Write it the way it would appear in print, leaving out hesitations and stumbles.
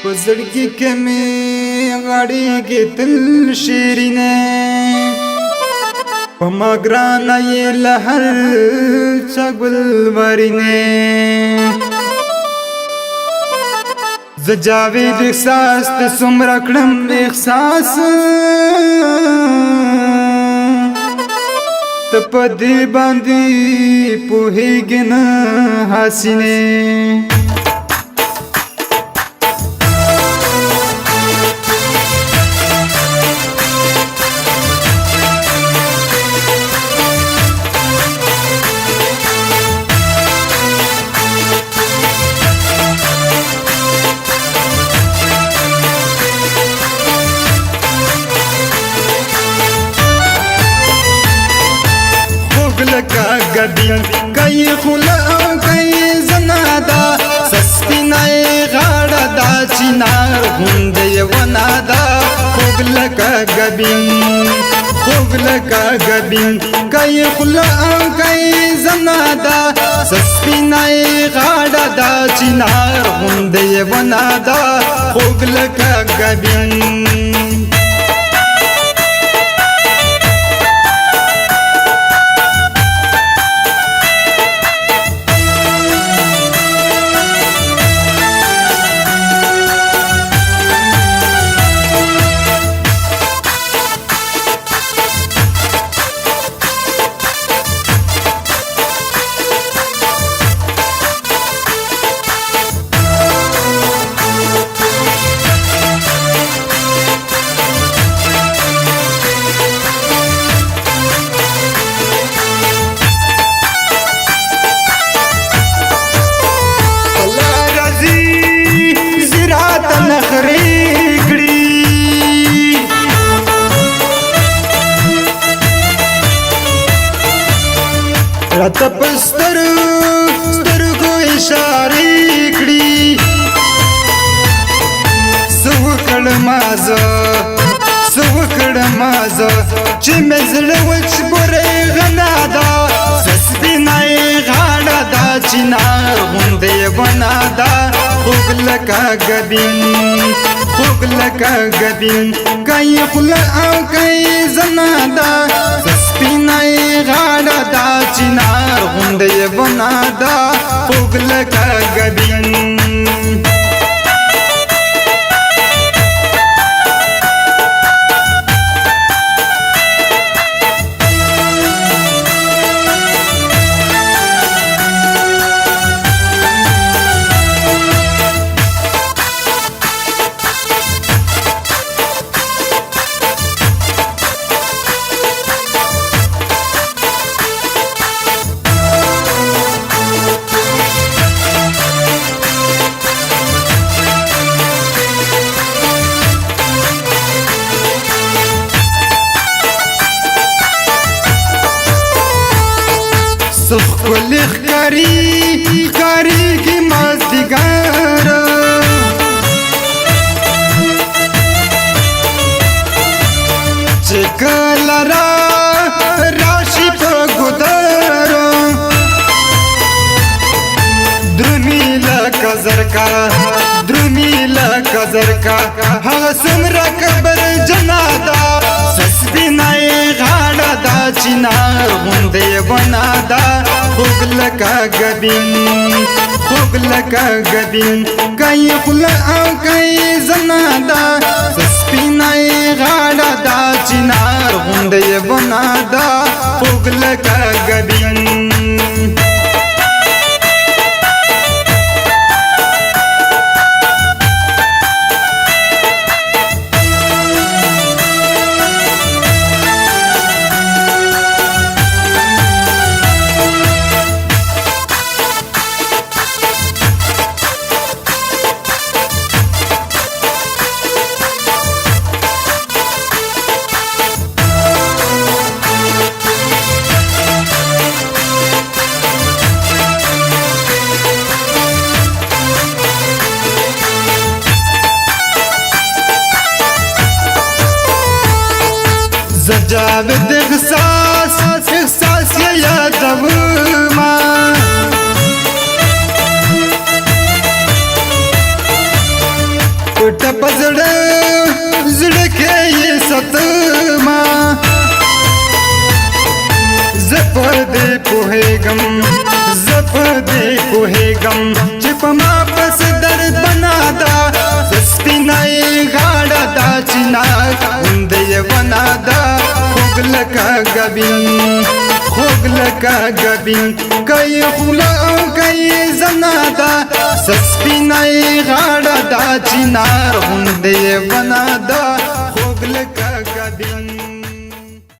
پزړګي کې مې غړېږي تل شیرینه په ما ګرانه یې له هر چا ګلورینه زه جاوید احساس ته څومره کړم احساس ته په دې باندې پوهېږې نه حسینې لکا گبین کئی خلا او کئی زنادا سسپینای غاڑا دا چنار ہوندے ونادا خوب لکا گبین کئی خلا او کئی زنادا سسپینای غاڑا دا چنار ہوندے ونادا خوب لکا گبین راته سترګو اشارې کړي څه وکړم زه چې مې زړه وچ بورې غنادا سسپینای غاړه دا چنار غوندې ونادا خوب لکه ګبین کای خوله او کای زنادا سسپینای غاړه دا چنار غوندې ونادا خوب لکه ګبین سخکل خکاری کی مازدیگر چکل راشی پا گدر درمی لکا زرکا ها سمرا کبر جنادا سسپینای غاڑا دا چنار غوندے ونادا خوب لکا گبین کئی خلا او کئی زنادا سسپینای غاڑا دا چنار غوندے ونادا خوب لکا گبین زجاوید احساس یا یادوما دې پوهېږم زه په دې پوهېږم چې په ما پس درد بنا ده سپینه یې غاړه دا چنار غوندې یې ونه ده خوږ لکه ګبین خوږ لکه ګبین که یې خوله او که یې زنه ده سپینه یې غاړه دا چنار غوندې یې ونه ده خوږ لکه ګبین